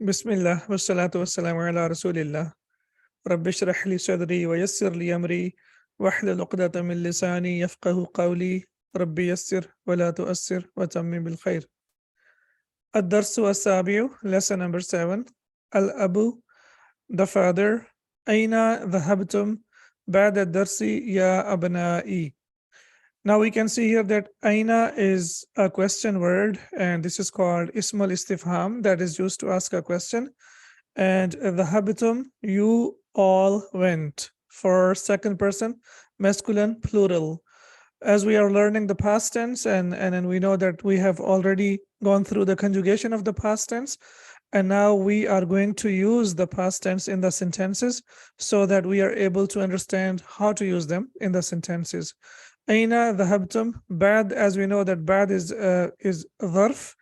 Bismillah, wassalatu wassalamu ala rasulillah. Rabbi shrah li sadri wa yassir li amri wahlul uqdatan min lisani yafqahu qawli. Rabbi yassir wa la tu'assir wa tammim bil khair. Ad-darsu as-sabi'u, lesson number 7. Al-abu, the father. Aina dhahabtum ba'da ad-darsi ya abna'i. Now we can see here that aina is a question word, and this is called ismul istifham, that is used to ask a question. And the habitum, you all went, for second person masculine plural. As we are learning the past tense, and we know that we have already gone through the conjugation of the past tense, and now we are going to use the past tense in the sentences so that we are able to understand how to use them in the sentences. Aina dhahabtum, bad, as we know that bad is dharf,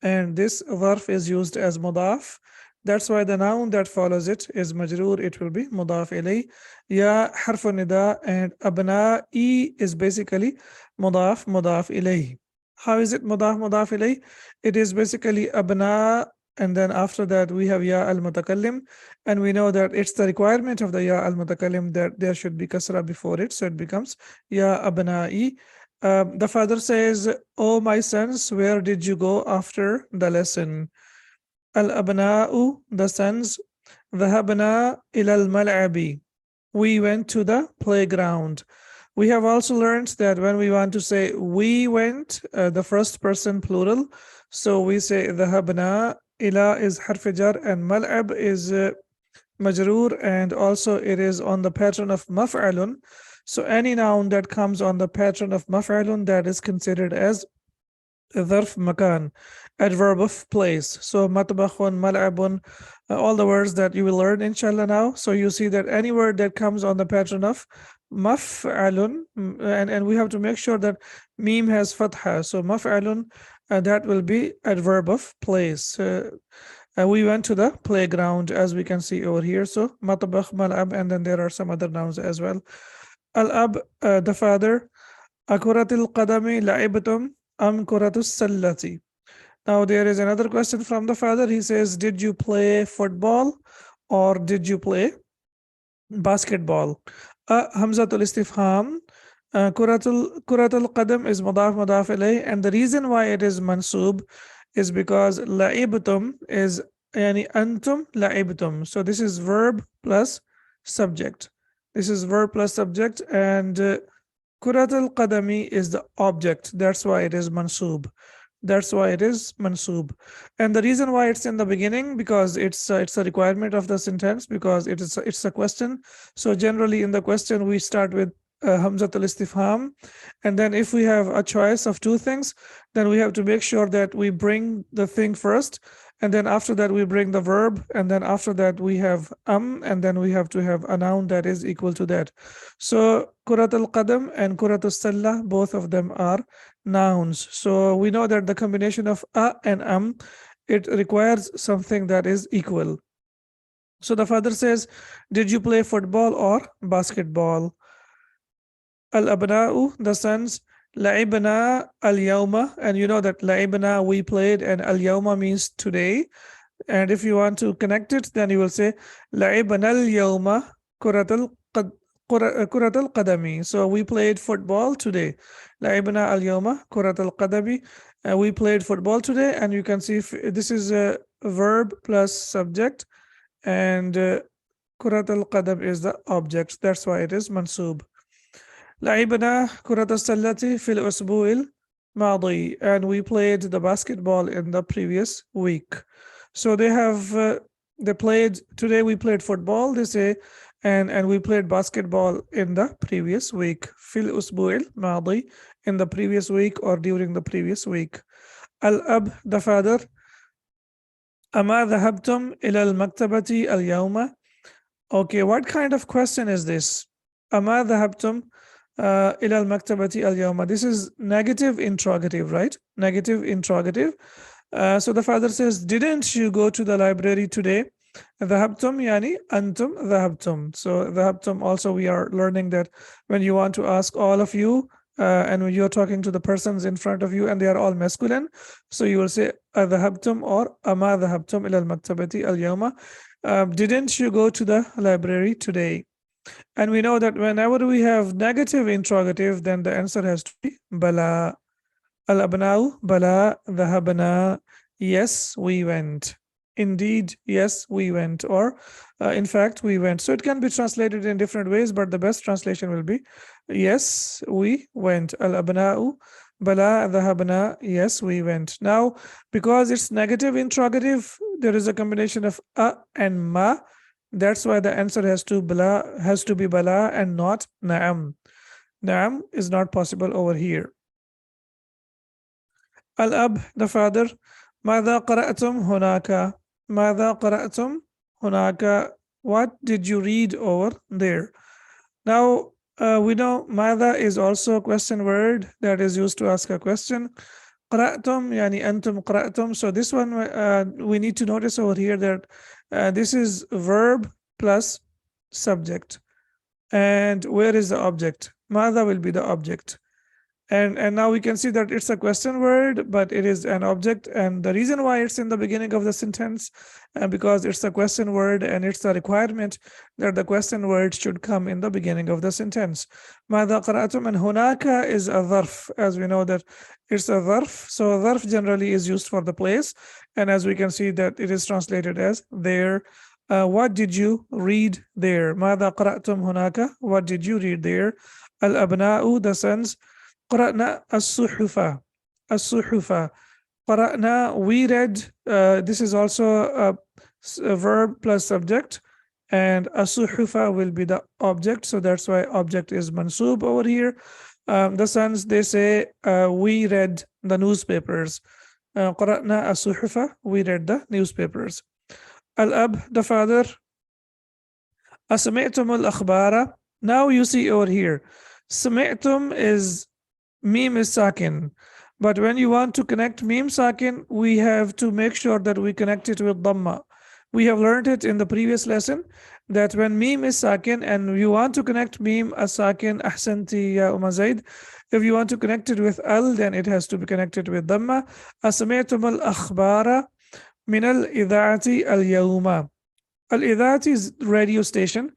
and this dharf is used as mudaf. That's why the noun that follows it is majroor, it will be mudaf ilay. Ya harfu nida, and abna'i is basically mudaf ilay. How is it mudaf ilay? It is basically abna, and then after that we have ya al mutakallim, and we know that it's the requirement of the ya al mutakallim that there should be kasra before it, so it becomes ya abna'i. The father says, "Oh my sons, where did you go after the lesson?" Al-abna'u, the sons. Dhahabna ilal mal'abi. We went to the playground. We have also learned that when we want to say we went, the first person plural, so we say dhahabna. Ila is harf jar, and mal'ab is majroor, and also it is on the pattern of maf'alun. So any noun that comes on the pattern of maf'alun, that is considered as dharf makan, adverb of place. So matbakhun, mal'abun, all the words that you will learn inshallah now. So you see that any word that comes on the pattern of maf'alun, and we have to make sure that meme has fatha. So maf'alun, that will be adverb of place. We went to the playground, as we can see over here. So matbakh, mal'ab, and then there are some other nouns as well. Al-ab, the father. Akuratil qadami la'ibtum am kuratus sallati. Now there is another question from the father. He says, did you play football or did you play basketball? Hamzatul istifham. Kuratul qadam is mudaf ilay, and the reason why it is mansub is because la'ibtum is yani antum la'ibtum. So this is verb plus subject. This is verb plus subject, and Kurat al-Qadami is the object. That's why it is mansub. That's why it is mansub. And the reason why it's in the beginning, because it's a requirement of the sentence, because it's a question. So generally in the question we start with Hamzatul Istifham, and then if we have a choice of two things, then we have to make sure that we bring the thing first, and then after that we bring the verb, and then after that we have and then we have to have a noun that is equal to that. So Kurat al-Qadam and Kurat al-Salla, both of them are nouns. So we know that the combination of and it requires something that is equal. So the father says, did you play football or basketball? Al-abna'u, the sons. La'ibna al-yawma, and you know that la'ibna, we played, and al-yawma means today. And if you want to connect it, then you will say la'ibna al-yawma kurat al-qadami. So we played football today. La'ibna al-yawma kurat al-qadami. We played football today, and you can see this is a verb plus subject, and kurat al-qadam is the object. That's why it is mansub. لعبنا كرة السلة في الأسبوع الماضي, and we played the basketball in the previous week. So they have they played today. We played football, they say, and we played basketball in the previous week. في الأسبوع الماضي, in the previous week or during the previous week. Al-ab, the father. أما ذهبتم إلى المكتبة اليوم? Okay, what kind of question is this? أما ذهبتم إلى المكتبة اليوم. This is negative interrogative, right? Negative interrogative. So the father says, didn't you go to the library today? ذهبتم يعني أنتم ذهبتم. So ذهبتم, also we are learning that when you want to ask all of you, and when you're talking to the persons in front of you and they are all masculine, so you will say أذهبتم or أما ذهبتم إلى المكتبة اليوم. Didn't you go to the library today? And we know that whenever we have negative interrogative, then the answer has to be bala. Al-abna'u, bala, dhahabna. Yes, we went. Indeed, yes, we went. Or, in fact, we went. So it can be translated in different ways, but the best translation will be, yes, we went. Al-abna'u, bala, dhahabna. Yes, we went. Now, because it's negative interrogative, there is a combination of a and ma. That's why the answer has to be bala and not na'am. Na'am is not possible over here. Al-ab, the father. ماذا قرأتم هناك? ماذا قرأتم هناك? What did you read over there? Now, we know ماذا is also a question word that is used to ask a question. قرأتم يعني أنتم قرأتم. So this one, we need to notice over here that this is verb plus subject. And where is the object? ماذا will be the object. And now we can see that it's a question word, but it is an object. And the reason why it's in the beginning of the sentence, because it's a question word and it's a requirement that the question word should come in the beginning of the sentence. ماذا قرأتم? And hunaka is a dharf, as we know that it's a dharf. So a dharf generally is used for the place. And as we can see that it is translated as there. What did you read there? ماذا قرأتم هناك? What did you read there? Al-abna'u, the sons. قرأنا الصحف. الصحف. قرأنا, we read. This is also a verb plus subject, and الصحف will be the object. So that's why object is mansub over here. The sons, they say, we read the newspapers. قرأنا الصحف, we read the newspapers. Al-ab, the father. أسمعتم الأخبار. Now you see over here, سمعتم is meme is sakin. But when you want to connect meme sakin, we have to make sure that we connect it with dhamma. We have learned it in the previous lesson that when meme is sakin and you want to connect meme as sakin, ahsanti ya Zaid, if you want to connect it with al, then it has to be connected with dhamma. أسمعتم الأخبار من الإذاعة اليوم. Al-Idhati is radio station.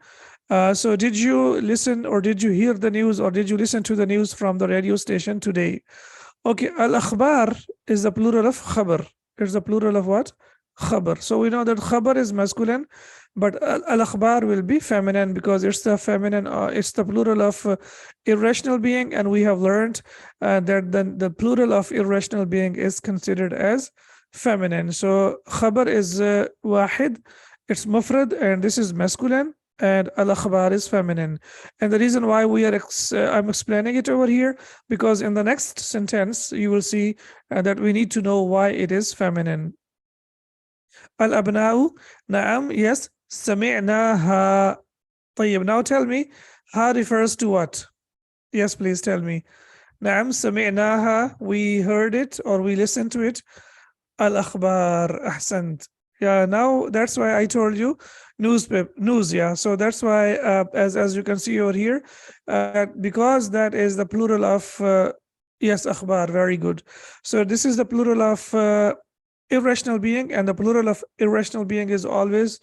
So did you listen or did you hear the news or did you listen to the news from the radio station today? Okay, al-akhbar is the plural of khabar. It's the plural of what? Khabar. So we know that khabar is masculine, but al-akhbar will be feminine because it's the feminine, it's the plural of irrational being, and we have learned that the plural of irrational being is considered as feminine. So khabar is wahid, it's mufrad, and this is masculine, and al-akhbar is feminine. And the reason why I'm explaining it over here, because in the next sentence you will see that we need to know why it is feminine. Al-abna'u, na'am, yes. Sami'naha. طيب, now tell me, ha refers to what? Yes, please tell me. Na'am, sami'naha, we heard it or we listened to it. Al-akhbar, ahsant. Yeah, now that's why I told you news, yeah. So that's why, as you can see over here, because that is the plural of, yes, akhbar, very good. So this is the plural of irrational being, and the plural of irrational being is always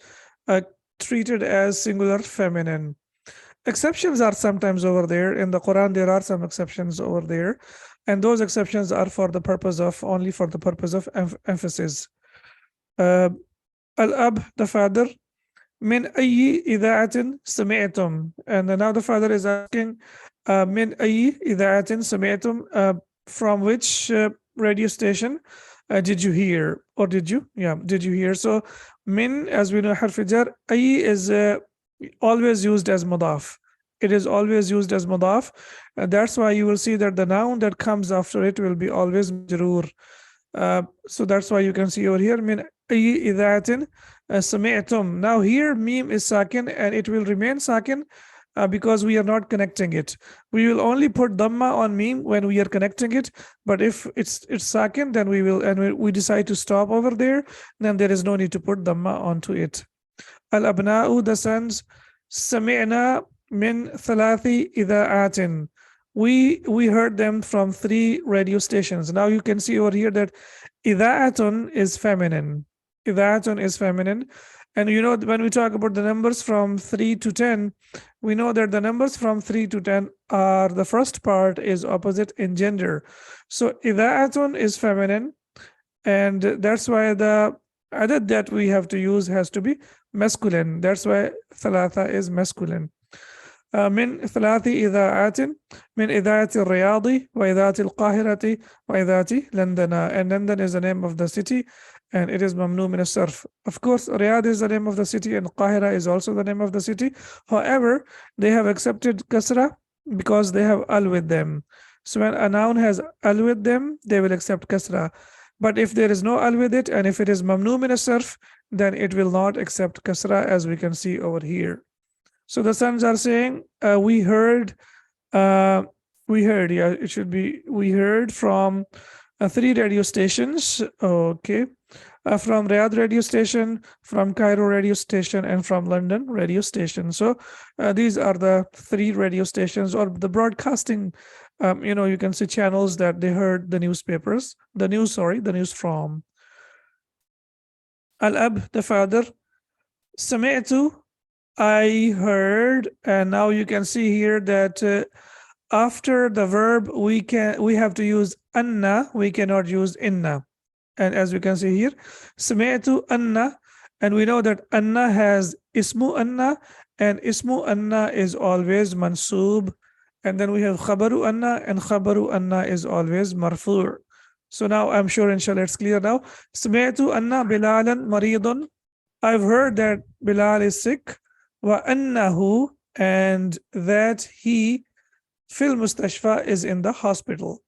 treated as singular feminine. Exceptions are sometimes over there. In the Quran, there are some exceptions over there. And those exceptions are only for the purpose of emphasis. Al-ab, the father. Min ayyi idha'atin sami'tum. And now the father is asking, min ayyi idha'atin sami'tum, from which radio station did you hear? Or did you? Yeah, did you hear? So min, as we know, harf jar, ayyi is always used as mudaf. It is always used as mudaf. That's why you will see that the noun that comes after it will be always majroor. So that's why you can see over here, min ayyi idha'atin sami'tum. Now here meme is sakin and it will remain sakin because we are not connecting it. We will only put dhamma on meme when we are connecting it, but if it's sakin, then we will, and we decide to stop over there, then there is no need to put dhamma onto it. Al-abna'u, the sons. Sami'na min thalathi idha'atin. we heard them from 3 radio stations. Now you can see over here that ida'atun is feminine. Ida'atun is feminine. And you know, when we talk about the numbers from 3 to 10, we know that the numbers from 3 to 10 are, the first part is opposite in gender. So ida'atun is feminine, and that's why the adad that we have to use has to be masculine. That's why thalatha is masculine. من 3 إذاعات من إذاعة الرياض وإذاعة القاهرة وإذاعة لندن. And London is the name of the city, and it is mamnu min as-sarf. Of course, Riyadh is the name of the city, and Qahira is also the name of the city. However, they have accepted kasra because they have al with them. So when a noun has al with them, they will accept kasra. But if there is no al with it, and if it is mamnu min as-sarf, then it will not accept kasra, as we can see over here. So the sons are saying, we heard, yeah, it should be, we heard from 3 radio stations, okay, from Riyadh radio station, from Cairo radio station, and from London radio station. So these are the 3 radio stations, or the broadcasting, you can see channels that they heard the newspapers, the news from. Al-ab, the father. Sami'tu, I heard. And now you can see here that after the verb we have to use anna, we cannot use inna. And as we can see here, sami'tu anna, and we know that anna has ismu anna, and ismu anna is always mansub, and then we have khabaru anna, and khabaru anna is always marfu'. So now I'm sure, inshallah, it's clear now. Sami'tu anna bilalan maridun, I've heard that Bilal is sick. Wa annahu, and that he fil mustashfa, is in the hospital.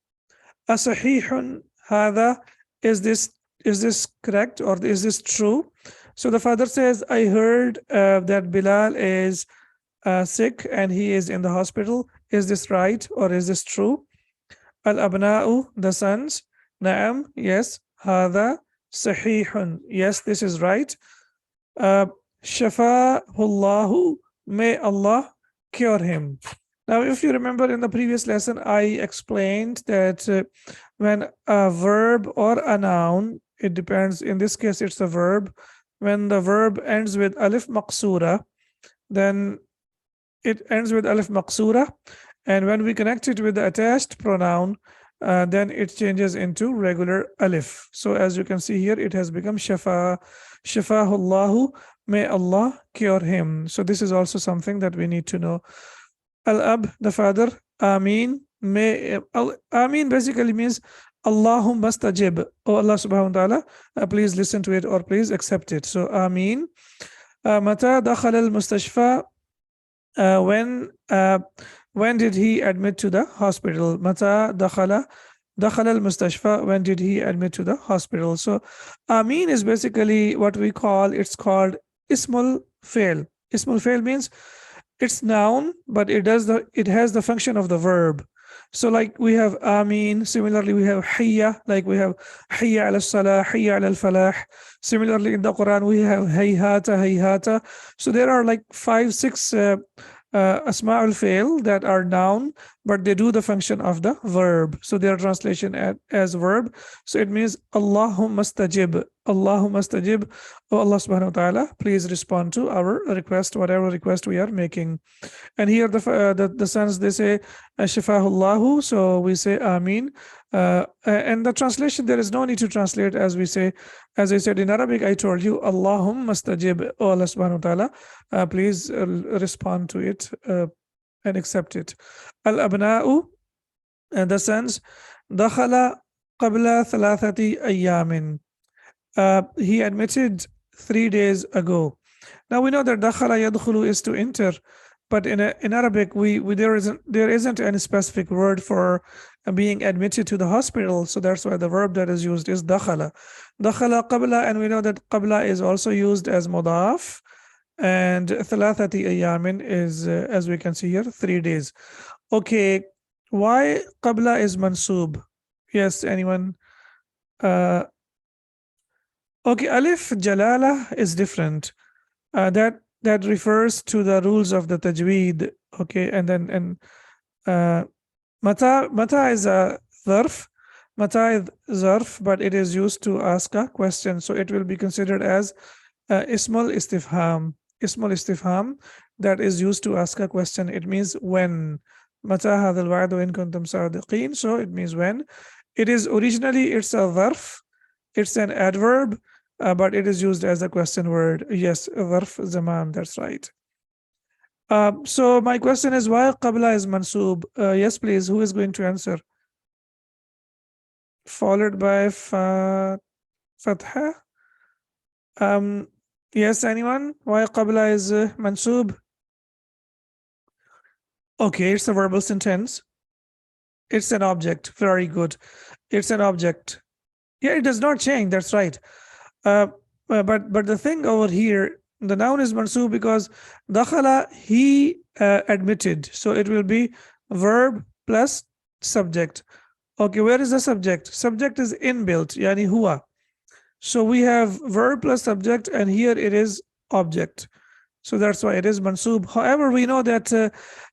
Asahihun hadha, is this correct, or is this true? So the father says, I heard that Bilal is sick and he is in the hospital. Is this right, or is this true? Al-abna'u, the sons. Na'am, yes. Hadha sahihun, yes, this is right. Shafa'ullahu, may Allah cure him. Now, if you remember in the previous lesson, I explained that when a verb or a noun, it depends, in this case it's a verb, when the verb ends with alif maqsura, then it ends with alif maqsura, and when we connect it with the attached pronoun, then it changes into regular alif. So as you can see here, it has become shafa'ullahu, may Allah cure him. So this is also something that we need to know. Al-ab, the father. Ameen, may Ameen basically means Allahumma stajib. Oh Allah subhanahu wa ta'ala, please listen to it, or please accept it. So Ameen. Mata dakhala al-mustashfa, when did he admit to the hospital? Mata dakhala al-mustashfa, when did he admit to the hospital? So Ameen is basically what we call, it's called ismul fail. Ismul fail means it's noun, but it has the function of the verb. So like we have Ameen, similarly we have Hayya, like we have Hayya ala salah, Hayya ala falah. Similarly in the Quran we have Hayhata, Hayhata. So there are like 5, 6 Asma'ul Fail that are noun, but they do the function of the verb. So their translation as verb. So it means Allahumma stajib. Allahumma stajib. Oh Allah subhanahu wa ta'ala, please respond to our request, whatever request we are making. And here the sons, they say Shifahullahu, so we say Ameen. And the translation, there is no need to translate, as we say. As I said in Arabic, I told you Allahumma stajib. Oh Allah subhanahu wa ta'ala, please respond to it and accept it. Al-abna'u, the sons. Dakhala qabla thalathati ayyamin. He admitted 3 days ago. Now we know that dakhala yadkhulu is to enter, but in Arabic there isn't any specific word for being admitted to the hospital. So that's why the verb that is used is dakhala. Dakhala qabla, and we know that qabla is also used as mudaf, and thalathati ayyamin is, as we can see here, 3 days. Okay, why qabla is mansub? Yes, anyone? Okay, alif jalala is different. That refers to the rules of the tajweed. Okay, and Mata is a zarf. Mata is zarf, but it is used to ask a question. So it will be considered as ismul istifham. Ismul istifham that is used to ask a question. It means when. Mata hadha al-wa'du in kuntum sadiqeen. So it means when. It is originally it's a zarf. It's an adverb, but it is used as a question word. Yes, zarf zaman. That's right. So my question is why qabla is mansoob? Yes, please. Who is going to answer? Followed by fatha. Yes, anyone? Why qabla is mansoob? Okay, it's a verbal sentence. It's an object. Very good. It's an object. Yeah, it does not change. That's right. But the thing over here, the noun is mansoob because dakhala, he admitted. So it will be verb plus subject. Okay, where is the subject? Subject is inbuilt, yani huwa. So we have verb plus subject, and here it is object. So that's why it is mansoob. However, we know that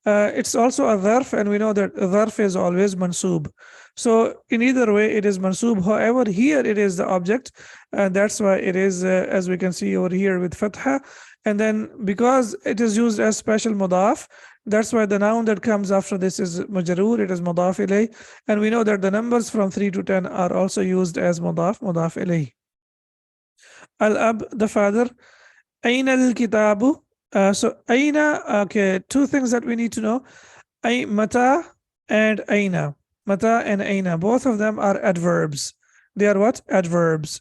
it's also a dharf, and we know that dharf is always mansoob. So in either way, it is mansoob. However, here it is the object, and that's why it is, as we can see over here with fatha. And then because it is used as special mudaf, that's why the noun that comes after this is majroor, it is mudaf ilay. And we know that the numbers from 3 to 10 are also used as mudaf ilay. Al-ab, the father. Aina al-kitabu. So aina, okay, two things that we need to know. Mata and aina. Mata and aina, both of them are adverbs. They are what? Adverbs.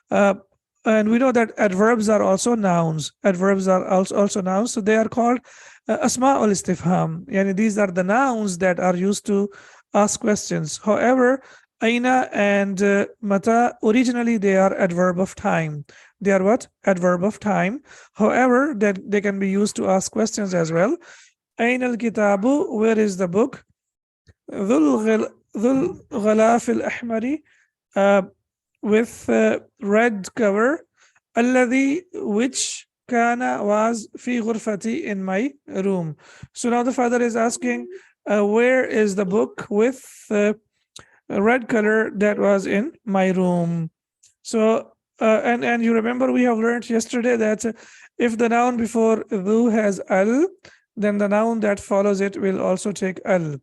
And we know that adverbs are also nouns. Adverbs are also nouns. So they are called asma'ul istifham. Yani these are the nouns that are used to ask questions. However, aina and mata, originally they are adverb of time. They are what? Adverb of time. However, that they can be used to ask questions as well. Ain al-kitabu, where is the book? Dhul ghalaf al-ahmari, with red cover. Alladhi, which kana was fi ghurfati, in my room. So now the father is asking, where is the book with a red color that was in my room? So and you remember we have learned yesterday that if the noun before dhu has al, then the noun that follows it will also take al.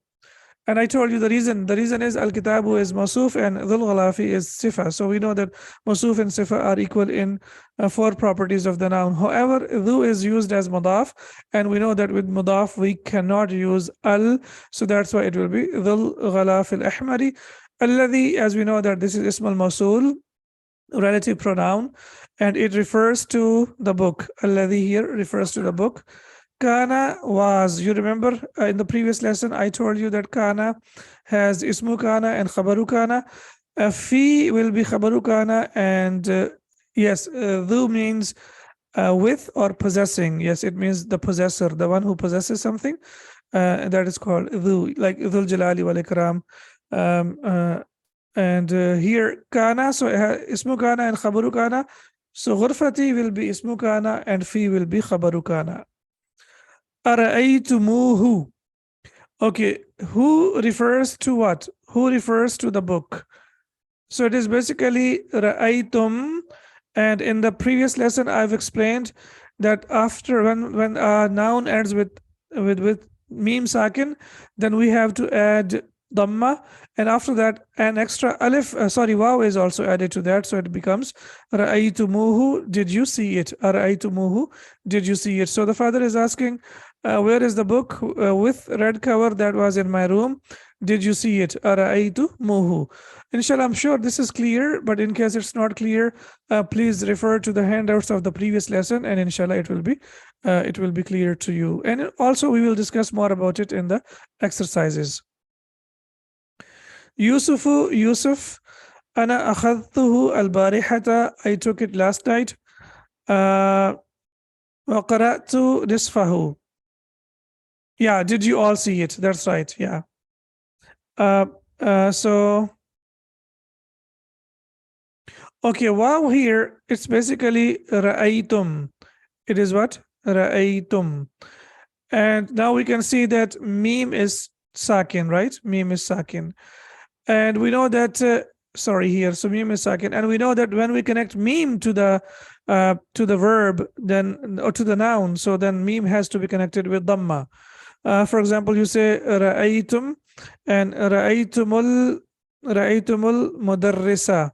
And I told you the reason. The reason is al-kitabu is masuf and dhul ghalafi is sifa. So we know that masuf and sifa are equal in 4 properties of the noun. However, dhu is used as mudaf, and we know that with mudaf we cannot use al. So that's why it will be dhul ghalaf al-ahmari. Alladhi, as we know that this is ism al-mawsul, relative pronoun, and it refers to the book. Alladhi here refers to the book. Kana was, you remember in the previous lesson I told you that kana has ismu kana and khabaru kana. Fi will be khabaru kana, and yes, dhu means with or possessing. Yes, it means the possessor, the one who possesses something. That is called dhu, like dhul jalali wal ikram. And here kana, so ismu kana and khabaru kana. So ghurfati will be ismu kana and fi will be khabaru kana. Ara'aytumuhu. Okay, who refers to what? Who refers to the book? So it is basically ra'aytum, and in the previous lesson I've explained that after when a noun ends with mim sakin, then we have to add dhamma, and after that an extra alif, waw is also added to that, so it becomes ra'aytumuhu, did you see it? Ra'aytumuhu, did you see it? So the father is asking, where is the book with red cover that was in my room? Did you see it? Ara'aytumuhu. Inshallah, I'm sure this is clear, but in case it's not clear, please refer to the handouts of the previous lesson, and inshallah it will be clear to you. And also we will discuss more about it in the exercises. Yusuf, ana akhadtuhu al-barihata, I took it last night. Wa qara'tu nisfahu. Yeah, did you all see it? That's right. Yeah. So okay, wow, here it's basically ra'aytum. It is what? Ra'aytum. And now we can see that meme is sakin, right? Mim is sakin. And we know that, sorry here, so mim is sakin. And we know that when we connect mim to the verb, then, or to the noun, so then mim has to be connected with dhamma. For example, you say ra'aytum and ra'aytumul mudarrisa.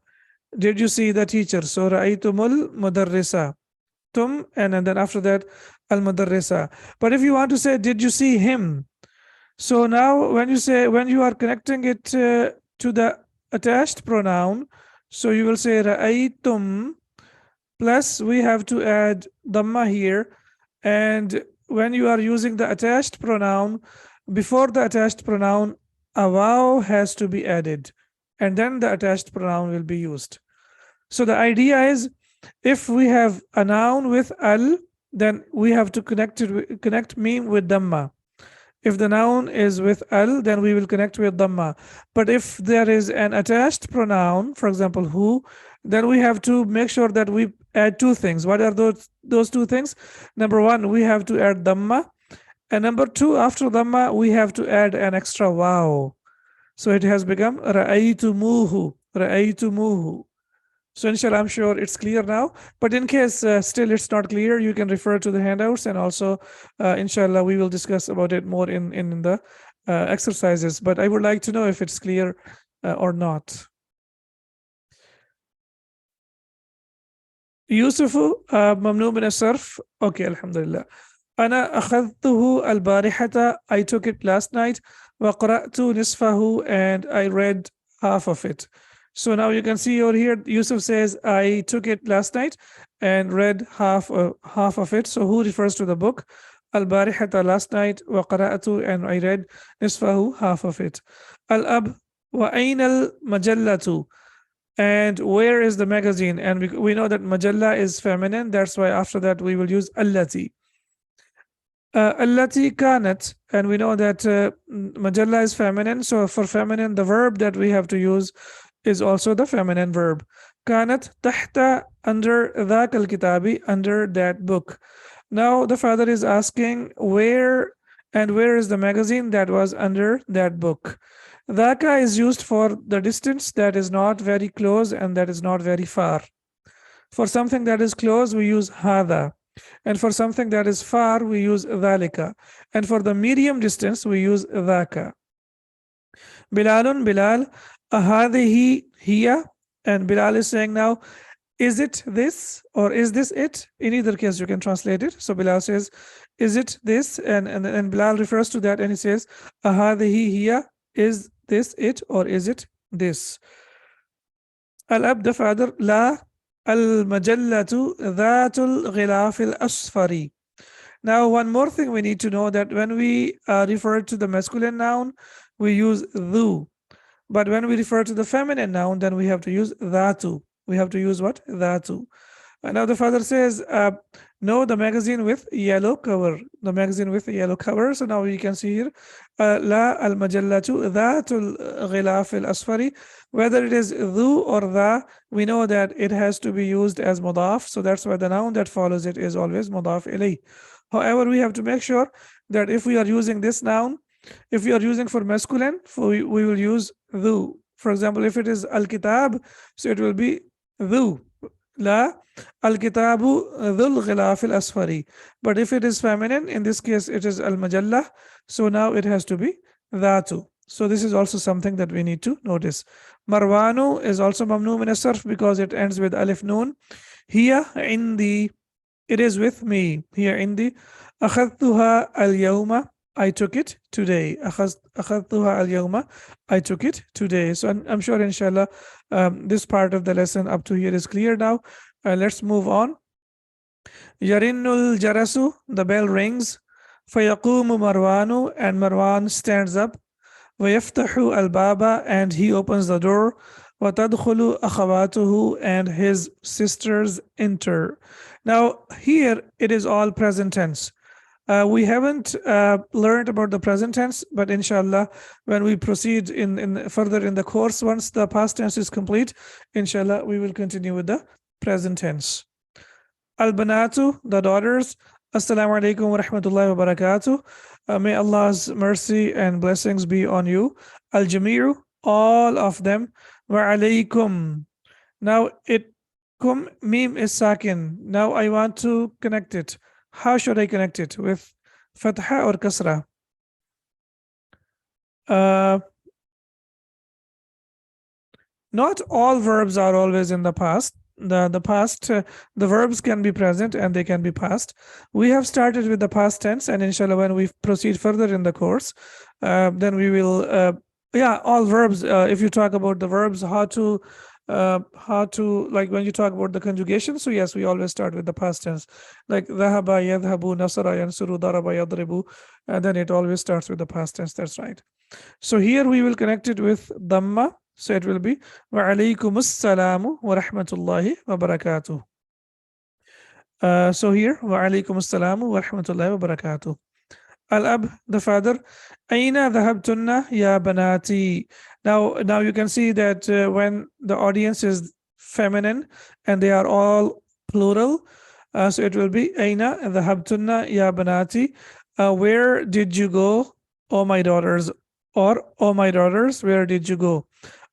Did you see the teacher? So ra'aytumul mudarrisa. Tum, and then after that al mudarrisa. But if you want to say, did you see him? So now when you are connecting it to the attached pronoun, so you will say ra'aytum, plus we have to add dhamma here. And when you are using the attached pronoun, before the attached pronoun, a vav has to be added, and then the attached pronoun will be used. So the idea is, if we have a noun with al, then we have to connect mim with dhamma. If the noun is with al, then we will connect with dhamma. But if there is an attached pronoun, for example, who, then we have to make sure that we add two things. What are those two things? Number one, we have to add dhamma. And number two, after dhamma, we have to add an extra vav. So it has become ra'aytumuhu, ra'aytumuhu. So inshallah, I'm sure it's clear now. But in case still it's not clear, you can refer to the handouts, and also inshallah, we will discuss about it more in the exercises. But I would like to know if it's clear or not. Yusufu, mamnu min as-sarf. Okay, alhamdulillah. Ana akhadtuhu al-barihata. I took it last night. Wa qara'tu nisfahu, and I read half of it. So now you can see over here, Yusuf says, I took it last night and read half of it. So who refers to the book? Al-barihata, last night, wa qara'atu, and I read nisfahu, half of it. Al-ab, wa aina al-majallatu, and where is the magazine? And we know that majalla is feminine. That's why after that we will use allati. Allati kanat, and we know that majalla is feminine. So for feminine, the verb that we have to use is also the feminine verb. Kanat tahta, under dhak al-kitabi, under that book. Now the father is asking where is the magazine that was under that book. Dhaka is used for the distance that is not very close and that is not very far. For something that is close, we use hada. And for something that is far, we use dhalika. And for the medium distance, we use dhaka. Bilalun, Bilal, ahadihi hiya, and Bilal is saying now, is it this or is this it? In either case, you can translate it. So Bilal says, is it this? And Bilal refers to that and he says, ahadihi hiya, is this it or is it this? Al-ab, the father, la al-majallatu dhatul ghilaf al-asfari. Now, one more thing we need to know, that when we refer to the masculine noun, we use dhu. But when we refer to the feminine noun, then we have to use dhatu. We have to use what? Dhatu. And now the father says, no, the magazine with yellow cover. The magazine with yellow cover. So now you can see here, la al-majallatu dhatul ghilaf al-asfari. Whether it is dhu or dha, we know that it has to be used as mudaf. So that's why the noun that follows it is always mudaf ilayh. However, we have to make sure that if we are using this noun, if we are using for masculine, we will use dhu. For example, if it is al-kitab, so it will be dhu. La al-kitabu dhul ghilaf al-asfari. But if it is feminine, in this case it is al-majalla, so now it has to be dhatu. So this is also something that we need to notice. Marwanu is also mamnu min as-sarf because it ends with alif noon. Hiya indi, it is with me. Hiya indi. Akhadtuha al-yawma, I took it today. Akhadtuha al-yawma, I took it today. So I'm sure, inshallah, this part of the lesson up to here is clear now. Let's move on. Yarinnul jarasu, the bell rings. Fayaqumu Marwanu, and Marwan stands up. Wayaftahu al-baba, and he opens the door. Watadkhulu akhawatuhu, and his sisters enter. Now here it is all present tense. We haven't learned about the present tense, but inshallah, when we proceed in further in the course, once the past tense is complete, inshallah, we will continue with the present tense. Al-banatu, the daughters. Assalamu alaikum wa rahmatullahi wa barakatuh. May Allah's mercy and blessings be on you. Al-Jami'u, all of them. Wa alaykum. Now it kum meme is sakin. Now I want to connect it. How should I connect it? With fatha or kasra? Uh, Not all verbs are always in the past. The past, the verbs can be present and they can be past. We have started with the past tense, and inshallah, when we proceed further in the course, then we will, yeah, all verbs. If you talk about the verbs, how to, like when you talk about the conjugation. So yes, we always start with the past tense, like dhahaba, yadhabu, nasara, yansuru, daraba, yadribu, and then it always starts with the past tense. That's right. So here we will connect it with dhamma. So it will be wa alaykum assalamu wa rahmatullahi wa barakatuh. So here wa alaykum assalamu wa rahmatullahi wa barakatuh. Al-ab, the father. Aina dhahabtunna ya banati. Now you can see that when the audience is feminine and they are all plural, so it will be Aina dhahabtunna ya banati. Where did you go, oh my daughters? Or oh my daughters, where did you go?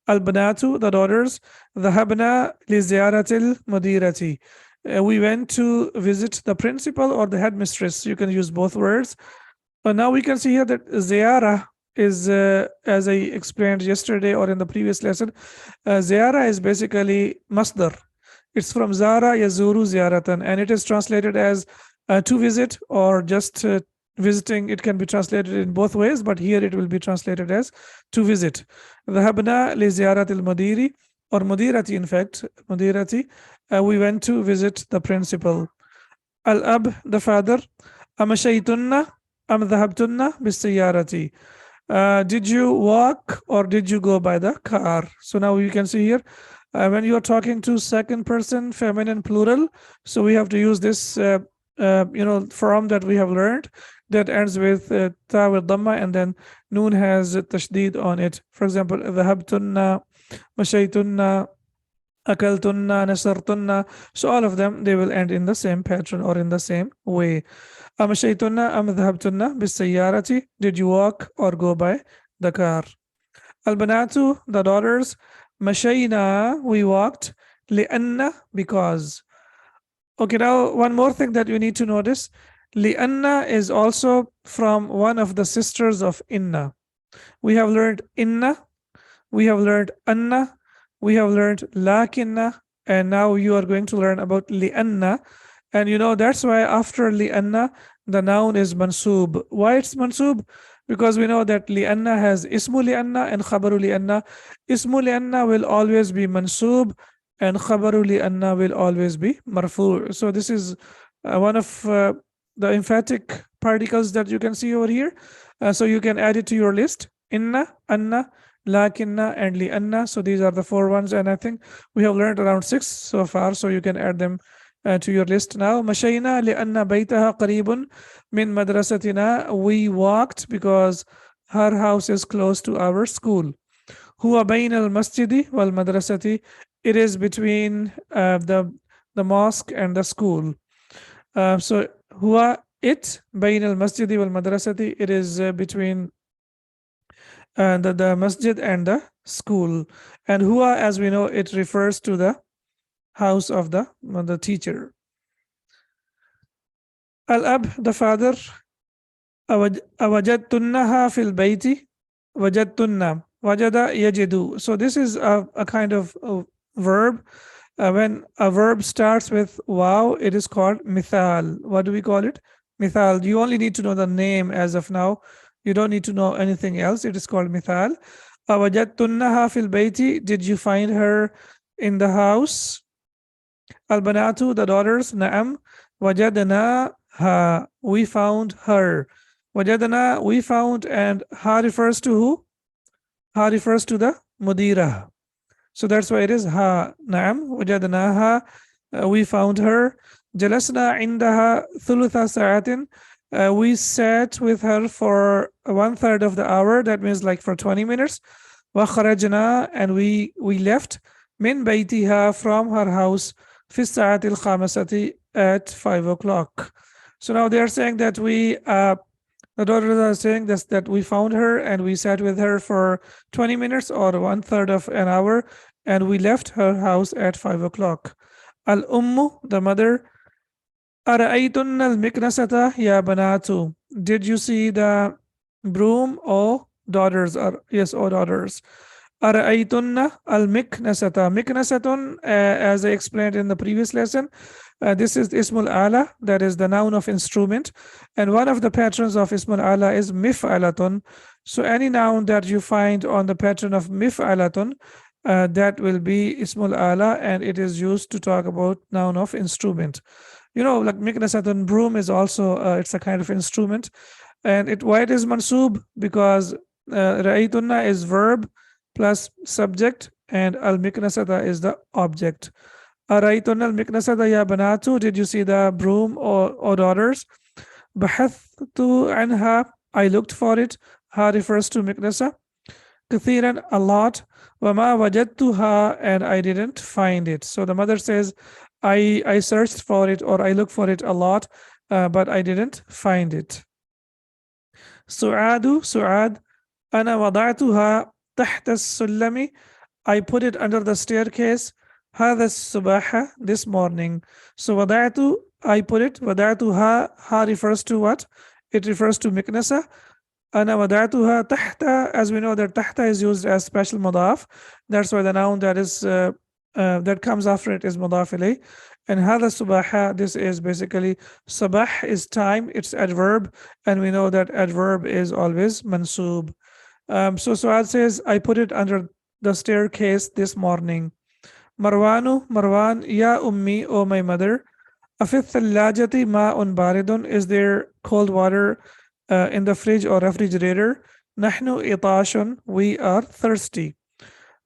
Al-banatu, the daughters. Dhahabna li ziyaratil mudirati. We went to visit the principal or the headmistress. You can use both words. But now we can see here that ziyara is, as I explained yesterday or in the previous lesson, ziyara is basically masdar. It's from zara yazuru ziyaratan, and it is translated as to visit or just visiting. It can be translated in both ways, but here it will be translated as to visit. Dhahabna li ziyaratil mudiri, or mudirati, in fact, mudirati. We went to visit the principal. Al-ab, the father. Amashaytunna am dhahabtunna bisayarati. Did you walk or did you go by the car? So now you can see here, when you are talking to second person, feminine plural, so we have to use this form that we have learned that ends with ta with dhamma, and then noon has tashdid on it. For example, dhahabtunna, mashaytunna, akaltunna, nasartunna. So all of them, they will end in the same pattern or in the same way. Amashaytunna am dhahabtunna bisayarati. Did you walk or go by the car? Al-banatu, the daughters. Mashayna, we walked. Li'anna, because. Okay, now one more thing that you need to notice. Li'anna is also from one of the sisters of inna. We have learned inna, we have learned anna, we have learned lakinna, and now you are going to learn about li'anna. And you know, that's why after li'anna, the noun is mansub. Why it's mansub? Because we know that li'anna has ismu li'anna and khabaru li'anna. Ismu li'anna will always be mansub, and khabaru li'anna will always be marfu. So this is one of the emphatic particles that you can see over here. So you can add it to your list. Inna, anna, lakinna, and li'anna. So these are the 4 ones, and I think we have learned around 6 so far, so you can add them to your list now. Mashayna li'anna baytaha qaribun min madrasatina. We walked because her house is close to our school. Huwa bayn al-masjidi wal madrasati. It is between the mosque and the school. So huwa, it, bayn al-masjidi wal madrasati. It is between the masjid and the school. And huwa, as we know, it refers to the house of the teacher. Al-ab, the father. Awajadtunnaha fil bayti. Wajadtunna. Wajada yajidu. So this is a kind of verb. When a verb starts with wow, it is called mithal. What do we call it? Mithal. You only need to know the name as of now. You don't need to know anything else. It is called mithal. Awajadtunnaha fil bayti. Did you find her in the house? Al-banatu, the daughters. Na'am. Wajadnaha. We found her. Wajadna, we found, and ha refers to who? Ha refers to the mudira. So that's why it is ha. Na'am. Wajadnaha. We found her. Jalasna indaha thulutha sa'atin. We sat with her for 1/3 of the hour. That means like for 20 minutes. Wa kharajna, and we left min baytiha, from her house, fi sa'atil khamasati, at 5 o'clock. So now they are saying that we The daughters are saying this, that we found her and we sat with her for 20 minutes or one third of an hour, and we left her house at 5 o'clock. Al Ummu, the mother, أرأيتن المكنسة يا بنات? Did you see the broom, O daughters? Or, yes, O daughters. أرأيتن المكنسة. Miknasatun, as I explained in the previous lesson, this is Ismul Ala, that is the noun of instrument. And one of the patterns of Ismul Ala is Mif'alatun. So any noun that you find on the pattern of Mif'alatun, that will be Ismul Ala, and it is used to talk about noun of instrument. Like Miknasatun, broom is also, it's a kind of instrument. And why it is mansub? Because Ra'aytunna is verb plus subject, and al miknasata is the object. Araytunna al miknasata ya banatu? Did you see the broom, or daughters? Bahathtu anha, I looked for it. Ha refers to miknasa. Kathiran, a lot. Wama wajadtuha, and I didn't find it. So the mother says, I searched for it, or I looked for it a lot, but I didn't find it. Su'ad, ana wada'tuha tahta as-sullami, I put it under the staircase. هذا الصباح, this morning. So wada'tu, I put it. Wada'tuha, ha refers to what? It refers to miknasa. Ana wada'tuha tahta, as we know that tahta is used as special mudaf. That's why the noun that is that comes after it is mudaf ilayh. And hada subaha, this is basically, sabah is time, it's adverb, and we know that adverb is always mansub. So Suad says, I put it under the staircase this morning. Marwan, ya ummi, O my mother. Afith thallajati ma'un baridun, is there cold water in the fridge or refrigerator? Nahnu itashun, we are thirsty.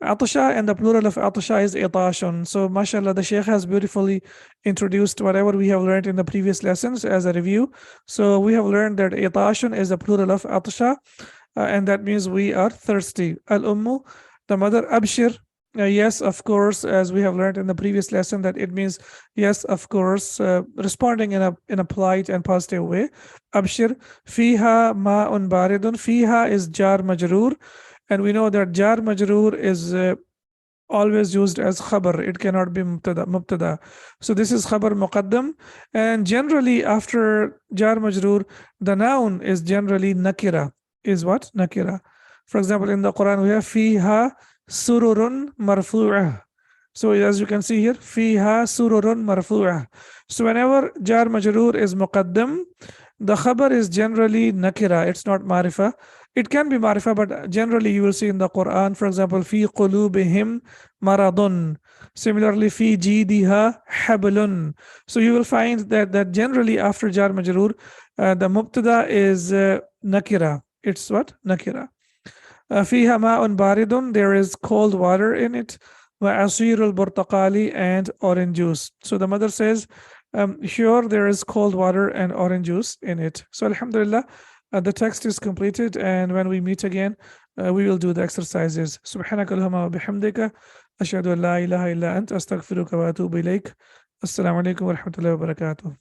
Atasha, and the plural of Atasha is itashun. So mashallah, the Sheikh has beautifully introduced whatever we have learned in the previous lessons as a review. So we have learned that itashun is the plural of Atasha, and that means we are thirsty. Al-Ummu, the mother. Abshir, yes, of course, as we have learned in the previous lesson, that it means yes, of course, responding in a polite and positive way. Abshir, fiha ma'un baridun. Fiha is jar majroor, and we know that jar majroor is always used as khabar. It cannot be mubtada. So this is khabar muqaddam, and generally after jar majroor, the noun is generally nakira. Is what? Nakira. For example, in the Quran we have fiha sururun marfu'ah. So as you can see here, fiha sururun marfu'ah. So whenever jar majroor is muqaddam, the khabar is generally nakira. It's not marifa. It can be marifa, but generally you will see in the Quran, for example, fi qulubihim maradun. Similarly, fi jidiha hablun. So you will find that generally after jar majroor, the mubtada is nakira. It's what? Nakira. Fiha ma'un baridun, there is cold water in it. Wa asirul burtaqali, and orange juice. So the mother says, sure, there is cold water and orange juice in it. So alhamdulillah, the text is completed, and when we meet again, we will do the exercises. Subhanakallahumma wa bihamdika, ashhadu an la ilaha illa ant, astaghfiruka wa atubu ilayk. Assalamu alaikum wa rahmatullahi wa barakatuh.